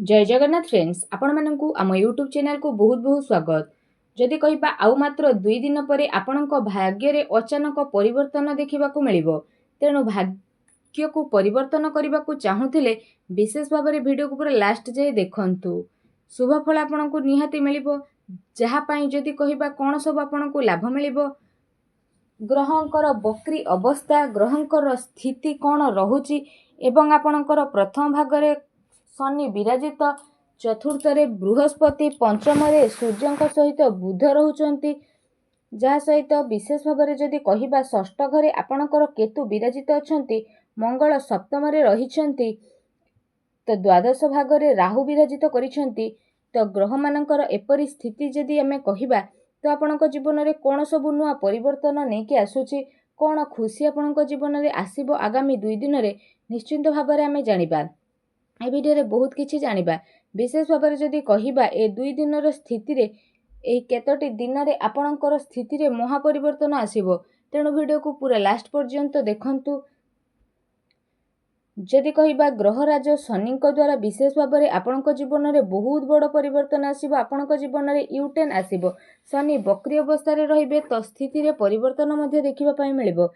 जय जगन्नाथ फ्रेंड्स आपण मानकु आम यूट्यूब चैनल को बहुत बहुत स्वागत। जदि कहिबा आउ मात्र 2 दिन परे आपणक भाग्य रे अचानक परिवर्तन देखिबाकू मिलिबो। तेणु भाग्य को परिवर्तन करबाकू चाहुथिले विशेष भाव में वीडियो को पूरा लास्ट जाए देखंतु। शुभ फल आपणकू निहाती मिलिबो। जहा पई जदि कहिबा कोन सब आपणकू लाभ मिलिबो, ग्रहंकर बक्री अवस्था, ग्रहंकर स्थिति कौन रहुची एवं आपणकर प्रथम भागरे शनि विराजित, चतुर्थ बृहस्पति, पंचम सूर्य सहित बुध रोचंती, जहा सहित विशेष भाव में जदि कहिबा षष्ठ घरे आपणकर केतु विराजित अछंती, मंगल सप्तम रहिछंती, तो द्वादश भागरे राहु विराजित करिछंती। तो ग्रह मानकर एपरी स्थिति जदि आमे कहिबा तो आपणक जीवन में कौन सब नुआ परिवर्तन नहीं आसुची, कौन खुशी आपणक जीवन में आसीबो आगामी 2 दिन में निश्चिंत भाव में आमे जानिबा। ए वीडियो रे बहुत किछि जानिबा। विशेष भाव में जदि कहिबा ए 2 दिन स्थिति रे ए केतोटी दिन रे आपणकर स्थिति रे महापरिवर्तन आसीबो। तेणु वीडियो को पूरा लास्ट पर्यंत देखंतु। जदि कहिबा ग्रहराज शनि द्वारा विशेष भाव में आपणक जीवन में बहुत बड़ परिवर्तन आसीबो। आपणक जीवन में यूटर्न आसीबो। शनि बक्री अवस्था रे रहिबे तो स्थिति रे परिवर्तन मध्ये देखिबा पई मिलिबो।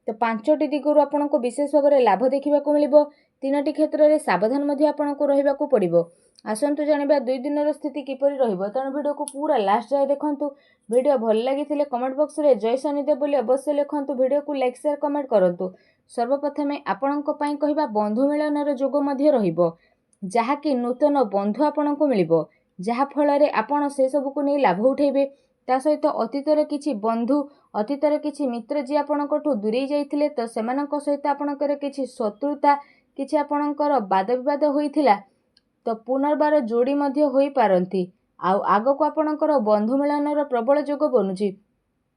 तो 5टी दिगरु आपणको विशेष भाव में लाभ देखिबाकू मिलिबो। 3टी क्षेत्र में सावधान मध्ये आपणको रहिबाकू पड़िबो। आसंतु जानिबा 2 दिन स्थिति किपरि रहिबो। तेणु वीडियो को पूरा लास्ट जाए देखंतु। वीडियो भल लागिथिले कमेंट बॉक्स रे जय शनिदेव बोली अवश्य लिखंतु। वीडियो को लाइक शेयर कमेंट करंतु। सर्वप्रथमे आपणको पई कहिबा बंधु मिलनर जोग मध्ये रहिबो, जहा कि नूतन बंधु आपणको मिलिबो, जहा फल रे आपण से सब को नै लाभ उठेबे। ता सहित अतीत रे किछि बंधु, अतीत रे किछि मित्र जे आपणकोठु दूरेई जाइथिले तो सेमानक सहित आपणकर किछि शत्रुता, किछि आपणकर वाद विवाद होइथिला तो पुनर्बार जोड़ी मध्ये होई पारंती। आगो को आपणकर बंधु मिलनर प्रबल जोग बनुची।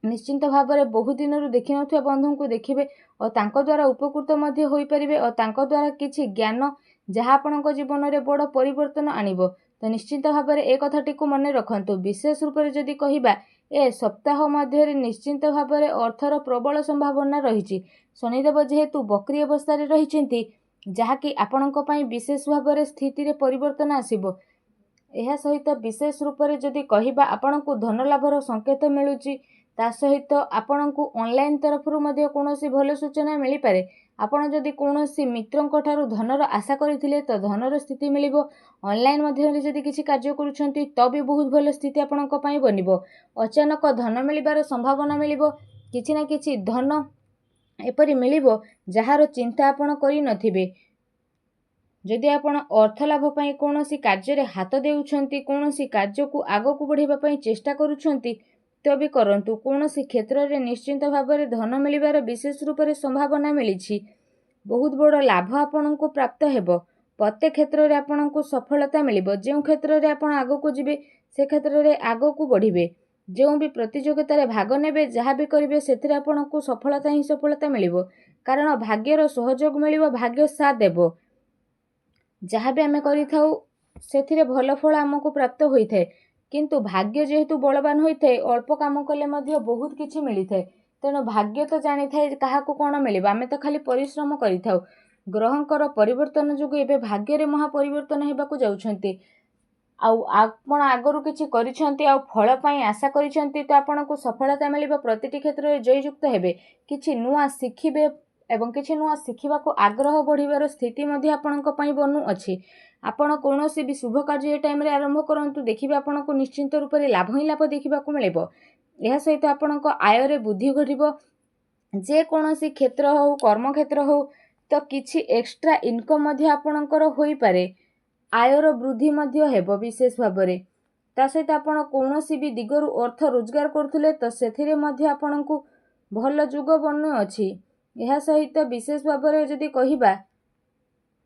निश्चिंत भाव में बहु दिन देखि नथिबा बंधु को देखिबे और तांको द्वारा उपकृत मध्ये होई परिबे और तांको द्वारा किछि ज्ञान जहा आपणको जीवन में बड़ परिवर्तन आनिबो। तो निश्चिंत भाव में एक कथाटी को मन रखंतु। विशेष रूप से जदि कहिबा ए सप्ताह मध्य निश्चिंत भाव में अर्थर प्रबल संभावना रही। शनिदेव जेहेतु बक्री अवस्था रे रहिसेंती, जहाँकि आपणको पई विशेष भाव में स्थिति रे परिवर्तन आसीबो। एहा सहित विशेष रूप से जदि कहिबा आपणको धन लाभर संकेत मिलुची। ता सहित आपणको ऑनलाइन तरफरु मध्ये कोनोसी भल सूचना मिली पारे। आपण जदि कोनोसी मित्रंक ठारू धनर आशा करिथिले तो धनर स्थिति मिलिबो। ऑनलाइन माध्यम जदि किछि कार्य करूछंती तो भी बहुत भल स्थिति आपणको पई बनिबो। अचानक धन मिलिबार संभावना मिलिबो। किछि ना किछि धन एपरि मिलिबो जहार चिंता आपण करि नथिबे। जदि आपण अर्थ लाभ पई कोनोसी कार्य रे हाथ देउछंती, कोनोसी कार्य को आगो को बढ़ाइबा पई चेष्टा करूछंती तो भी करंतु। कोनोसी क्षेत्र रे निश्चिंत भाव में धन मिलिबार विशेष रूप से संभावना मिलिछि। बहुत बड़ लाभ आपनको प्राप्त हेबो। प्रत्येक क्षेत्र रे आपनको सफलता मिलिबो। जेउ क्षेत्र रे आपण आगो को जिबे से क्षेत्र रे आगो को बढ़िबे। जेउ भी प्रतियोगिता रे भाग नेबे, जहा भी करिवे सेथिरे आपनको सफलता ही सफलता मिलिबो। कारण भाग्यर सहयोग मिलिबो, भाग्य साथ देबो। जहा भी आमे करिथाउ सेथिरे भल फल हमको प्राप्त होइथाय। किंतु भाग्य जेहेतु बलवान होइथाय, अल्प काम कले मध्य बहुत किछि मिलिथाय। तेणु भाग्य तो जानी थाए काहाकू कोन मिलिबा, आमे तो खाली परिश्रम करिथाउ। ग्रहंकर परिवर्तन जोगु एबे भाग्य रे महापरिवर्तन हेबाकू जाउछंती। आपण आगरू किछि करिछंती आ फल पई आशा करिछंती तो आपनको सफलता मिलिबो। प्रतिटी क्षेत्र रे जययुक्त हेबे, किछि नुआ शिखिबे एवं किछि नुआ शिखिबाकू आग्रह बढ़िबार स्थिति मध्ये आपणको पई बनु अछि। आपण कोनोसी भी शुभ कार्य ए टाइम रे आरंभ करंतु, देखिबे आपणको निश्चिंत रूप से लाभ ही लाभ देखिबाकू मिलिबो। एहा सहित आपणको आय रे वृद्धि घटिबो। जे कोनोसी क्षेत्र हो, कर्म क्षेत्र हो तो किछि एक्स्ट्रा इनकम मध्ये आपणकर होई पारे। आयर वृद्धि मध्ये हेबो विशेष भाव में। ता सहित आपण कोनोसी भी दिगरु अर्थ रोजगार करथुले तो सेथिरे मध्ये आपणको भल जुग बनु अछि। एहा सहित विशेष भाव में जदि कहिबा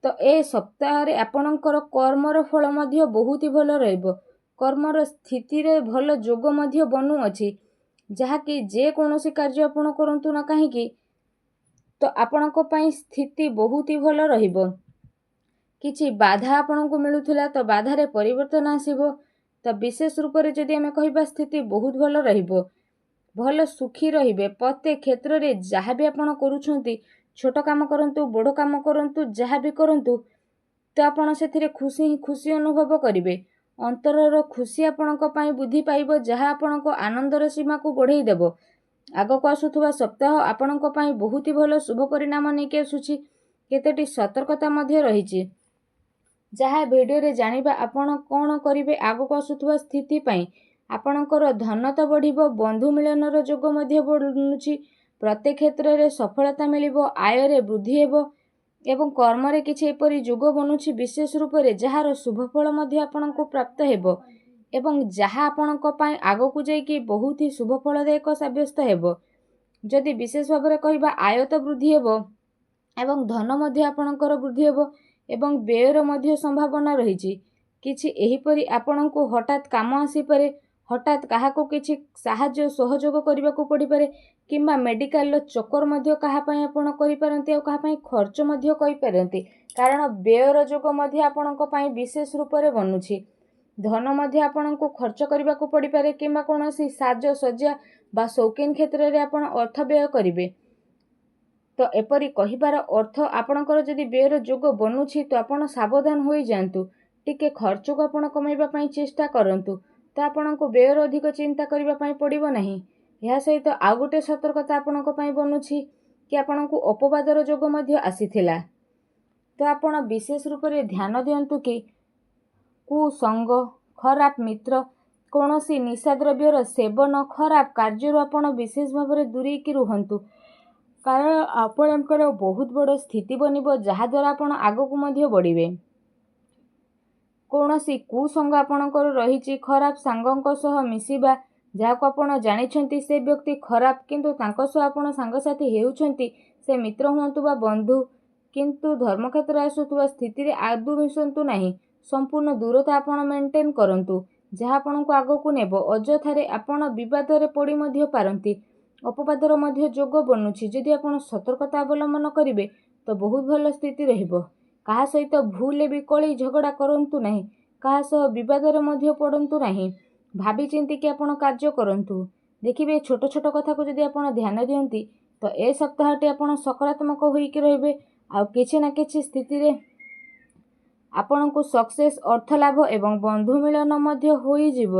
तो ए सप्ताह रे आपणकर कर्मर फल मध्ये बहुत ही भल रहइबो। कर्मर स्थिति रे भल जोग मध्ये बनु अछि, जहा कि जे कोनोसी कार्य आपण करंतु ना काहेकि तो आपणको पई स्थिति बहुत ही भल रहिबो। किछि बाधा आपणको मिलुथिला तो बाधा रे परिवर्तन आसीबो। तो विशेष रूप से जदि आमे कहिबा स्थिति बहुत भल रहिबो। भल सुखी रहिबे। प्रत्येक क्षेत्र रे जहा भी आपण करूछंती, छोट काम करंतु, बड़ काम करंतु, जहा भी करंतु, ତ ଆପଣ ସେଥିରେ ଖୁସି ଅନୁଭବ କରିବେ। ଅନ୍ତରର ଖୁସି ଆପଣଙ୍କ ପାଇଁ ବୃଦ୍ଧି ପାଇବ, ଯାହା ଆପଣଙ୍କ ଆନନ୍ଦର ସୀମାକୁ ବଢ଼େଇ ଦେବ। ଆଗକୁ ଆସୁଥିବା ସପ୍ତାହ ଆପଣଙ୍କ ପାଇଁ ବହୁତ ଭଲ ଶୁଭ ପରିଣାମ ନେଇକି ଆସୁଛି। କେତୋଟି ସତର୍କତା ମଧ୍ୟ ରହିଛି, ଯାହା ଭିଡ଼ିଓରେ ଜାଣିବା। ଆପଣ କ'ଣ କରିବେ ଆଗକୁ ଆସୁଥିବା ସ୍ଥିତି ପାଇଁ। ଆପଣଙ୍କର ଧନ ତ ବଢ଼ିବ, ବନ୍ଧୁ ମିଳନର ଯୋଗ ମଧ୍ୟ ବଢ଼ୁଛି। ପ୍ରତ୍ୟେକ କ୍ଷେତ୍ରରେ ସଫଳତା ମିଳିବ, ଆୟରେ ବୃଦ୍ଧି ହେବ ଏବଂ କର୍ମରେ କିଛି ଏପରି ଯୋଗ ବନୁଛି ବିଶେଷ ରୂପରେ ଯାହାର ଶୁଭଫଳ ମଧ୍ୟ ଆପଣଙ୍କୁ ପ୍ରାପ୍ତ ହେବ ଏବଂ ଯାହା ଆପଣଙ୍କ ପାଇଁ ଆଗକୁ ଯାଇକି ବହୁତ ହି ଶୁଭଫଳଦାୟକ ସାବ୍ୟସ୍ତ ହେବ। ଯଦି ବିଶେଷ ଭାବରେ କହିବା, ଆୟ ତ ବୃଦ୍ଧି ହେବ ଏବଂ ଧନ ମଧ୍ୟ ଆପଣଙ୍କର ବୃଦ୍ଧି ହେବ ଏବଂ ବ୍ୟୟର ମଧ୍ୟ ସମ୍ଭାବନା ରହିଛି। କିଛି ଏହିପରି ଆପଣଙ୍କୁ ହଠାତ୍ କାମ ଆସିପାରେ, ହଠାତ୍ କାହାକୁ କିଛି ସାହାଯ୍ୟ ସହଯୋଗ କରିବାକୁ ପଡ଼ିପାରେ କିମ୍ବା ମେଡ଼ିକାଲର ଚକ୍କର ମଧ୍ୟ କାହା ପାଇଁ ଆପଣ କରିପାରନ୍ତି ଆଉ କାହା ପାଇଁ ଖର୍ଚ୍ଚ ମଧ୍ୟ କରିପାରନ୍ତି, କାରଣ ବ୍ୟୟର ଯୋଗ ମଧ୍ୟ ଆପଣଙ୍କ ପାଇଁ ବିଶେଷ ରୂପରେ ବନୁଛି। ଧନ ମଧ୍ୟ ଆପଣଙ୍କୁ ଖର୍ଚ୍ଚ କରିବାକୁ ପଡ଼ିପାରେ କିମ୍ବା କୌଣସି ସାଜସଜ୍ଜା ବା ସୌକିନ କ୍ଷେତ୍ରରେ ଆପଣ ଅର୍ଥ ବ୍ୟୟ କରିବେ। ତ ଏପରି କହିବାର ଅର୍ଥ, ଆପଣଙ୍କର ଯଦି ବ୍ୟୟର ଯୋଗ ବନୁଛି ତ ଆପଣ ସାବଧାନ ହୋଇଯାଆନ୍ତୁ। ଟିକେ ଖର୍ଚ୍ଚକୁ ଆପଣ କମାଇବା ପାଇଁ ଚେଷ୍ଟା କରନ୍ତୁ, ତ ଆପଣଙ୍କୁ ବ୍ୟୟର ଅଧିକ ଚିନ୍ତା କରିବା ପାଇଁ ପଡ଼ିବ ନାହିଁ। ଏହା ସହିତ ଆଉ ଗୋଟେ ସତର୍କତା ଆପଣଙ୍କ ପାଇଁ ବନୁଛି କି ଆପଣଙ୍କୁ ଅପବାଦର ଯୋଗ ମଧ୍ୟ ଆସିଥିଲା। ତ ଆପଣ ବିଶେଷ ରୂପରେ ଧ୍ୟାନ ଦିଅନ୍ତୁ କି କୁସଙ୍ଗ, ଖରାପ ମିତ୍ର, କୌଣସି ନିଶାଦ୍ରବ୍ୟର ସେବନ, ଖରାପ କାର୍ଯ୍ୟରୁ ଆପଣ ବିଶେଷ ଭାବରେ ଦୂରେଇକି ରୁହନ୍ତୁ, କାରଣ ଆପଣଙ୍କର ବହୁତ ବଡ଼ ସ୍ଥିତି ବନିବ, ଯାହାଦ୍ୱାରା ଆପଣ ଆଗକୁ ମଧ୍ୟ ବଢ଼ିବେ। କୌଣସି କୁସଙ୍ଗ ଆପଣଙ୍କର ରହିଛି, ଖରାପ ସାଙ୍ଗଙ୍କ ସହ ମିଶିବା, ଯାହାକୁ ଆପଣ ଜାଣିଛନ୍ତି ସେ ବ୍ୟକ୍ତି ଖରାପ କିନ୍ତୁ ତାଙ୍କ ସହ ଆପଣ ସାଙ୍ଗସାଥି ହେଉଛନ୍ତି, ସେ ମିତ୍ର ହୁଅନ୍ତୁ ବା ବନ୍ଧୁ, କିନ୍ତୁ ଧର୍ମକ୍ଷେତ୍ରରେ ଆସୁଥିବା ସ୍ଥିତିରେ ଆଦୌ ମିଶନ୍ତୁ ନାହିଁ। ସମ୍ପୂର୍ଣ୍ଣ ଦୂରତା ଆପଣ ମେଣ୍ଟେନ୍ କରନ୍ତୁ, ଯାହା ଆପଣଙ୍କୁ ଆଗକୁ ନେବ। ଅଯଥାରେ ଆପଣ ବିବାଦରେ ପଡ଼ି ମଧ୍ୟ ପାରନ୍ତି। ଅପବାଦର ମଧ୍ୟ ଯୋଗ ବନୁଛି। ଯଦି ଆପଣ ସତର୍କତା ଅବଲମ୍ବନ କରିବେ ତ ବହୁତ ଭଲ ସ୍ଥିତି ରହିବ। କାହା ସହିତ ଭୁଲରେ ବି କଳି ଝଗଡ଼ା କରନ୍ତୁ ନାହିଁ, କାହା ସହ ବିବାଦରେ ମଧ୍ୟ ପଡ଼ନ୍ତୁ ନାହିଁ। ଭାବି ଚିନ୍ତିକି ଆପଣ କାର୍ଯ୍ୟ କରନ୍ତୁ। ଦେଖିବେ ଛୋଟ ଛୋଟ କଥାକୁ ଯଦି ଆପଣ ଧ୍ୟାନ ଦିଅନ୍ତି ତ ଏ ସପ୍ତାହଟି ଆପଣ ସକାରାତ୍ମକ ହୋଇକି ରହିବେ। ଆଉ କିଛି ନା କିଛି ସ୍ଥିତିରେ ଆପଣଙ୍କୁ ସକ୍ସେସ୍, ଅର୍ଥ ଲାଭ ଏବଂ ବନ୍ଧୁ ମିଳନ ମଧ୍ୟ ହୋଇଯିବ।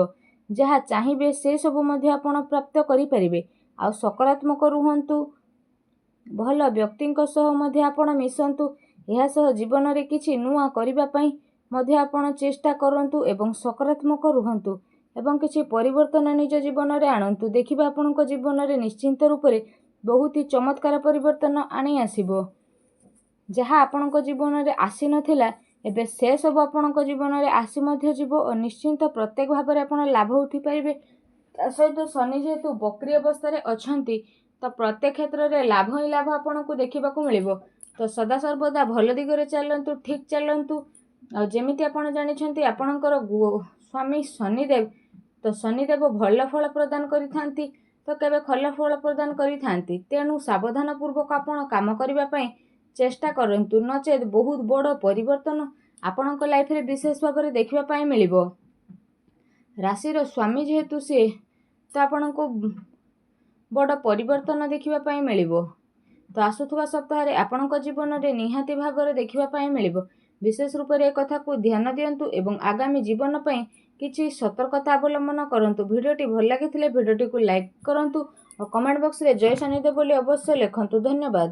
ଯାହା ଚାହିଁବେ ସେ ସବୁ ମଧ୍ୟ ଆପଣ ପ୍ରାପ୍ତ କରିପାରିବେ। ଆଉ ସକାରାତ୍ମକ ରୁହନ୍ତୁ, ଭଲ ବ୍ୟକ୍ତିଙ୍କ ସହ ମଧ୍ୟ ଆପଣ ମିଶନ୍ତୁ। ଏହା ସହ ଜୀବନରେ କିଛି ନୂଆ କରିବା ପାଇଁ ମଧ୍ୟ ଆପଣ ଚେଷ୍ଟା କରନ୍ତୁ ଏବଂ ସକାରାତ୍ମକ ରୁହନ୍ତୁ ଏବଂ କିଛି ପରିବର୍ତ୍ତନ ନିଜ ଜୀବନରେ ଆଣନ୍ତୁ। ଦେଖିବେ ଆପଣଙ୍କ ଜୀବନରେ ନିଶ୍ଚିନ୍ତ ରୂପରେ ବହୁତ ଚମତ୍କାର ପରିବର୍ତ୍ତନ ଆଣି ଆସିବ। ଯାହା ଆପଣଙ୍କ ଜୀବନରେ ଆସିନଥିଲା ଏବେ ସେ ସବୁ ଆପଣଙ୍କ ଜୀବନରେ ଆସି ମଧ୍ୟ ଯିବ ଓ ନିଶ୍ଚିନ୍ତ ପ୍ରତ୍ୟେକ ଭାବରେ ଆପଣ ଲାଭ ଉଠିପାରିବେ। ତା ସହିତ ଶନି ଯେହେତୁ ବକ୍ରି ଅବସ୍ଥାରେ ଅଛନ୍ତି ତ ପ୍ରତ୍ୟେକ କ୍ଷେତ୍ରରେ ଲାଭ ହିଁ ଲାଭ ଆପଣଙ୍କୁ ଦେଖିବାକୁ ମିଳିବ। ତ ସଦାସର୍ବଦା ଭଲ ଦିଗରେ ଚାଲନ୍ତୁ, ଠିକ୍ ଚାଲନ୍ତୁ। ଆଉ ଯେମିତି ଆପଣ ଜାଣିଛନ୍ତି ଆପଣଙ୍କର ସ୍ୱାମୀ ଶନିଦେବ, ତ ଶନିଦେବ ଭଲ ଫଳ ପ୍ରଦାନ କରିଥାନ୍ତି ତ କେବେ ଭଲ ଫଳ ପ୍ରଦାନ କରିଥାନ୍ତି। ତେଣୁ ସାବଧାନ ପୂର୍ବକ ଆପଣ କାମ କରିବା ପାଇଁ ଚେଷ୍ଟା କରନ୍ତୁ, ନଚେତ୍ ବହୁତ ବଡ଼ ପରିବର୍ତ୍ତନ ଆପଣଙ୍କ ଲାଇଫରେ ବିଶେଷ ଭାବରେ ଦେଖିବା ପାଇଁ ମିଳିବ। ରାଶିର ସ୍ୱାମୀ ଯେହେତୁ ସିଏ, ତ ଆପଣଙ୍କୁ ବଡ଼ ପରିବର୍ତ୍ତନ ଦେଖିବା ପାଇଁ ମିଳିବ। ତ ଆସୁଥିବା ସପ୍ତାହରେ ଆପଣଙ୍କ ଜୀବନରେ ନିହାତି ଭାବରେ ଦେଖିବା ପାଇଁ ମିଳିବ। ବିଶେଷ ରୂପରେ ଏ କଥାକୁ ଧ୍ୟାନ ଦିଅନ୍ତୁ ଏବଂ ଆଗାମୀ ଜୀବନ ପାଇଁ କିଛି ସତର୍କତା ଅବଲମ୍ବନ କରନ୍ତୁ। ଭିଡ଼ିଓଟି ଭଲ ଲାଗିଥିଲେ ଭିଡ଼ିଓଟିକୁ ଲାଇକ୍ କରନ୍ତୁ ଓ କମେଣ୍ଟ ବକ୍ସରେ ଜୟ ଶନିଦେବ ବୋଲି ଅବଶ୍ୟ ଲେଖନ୍ତୁ। ଧନ୍ୟବାଦ।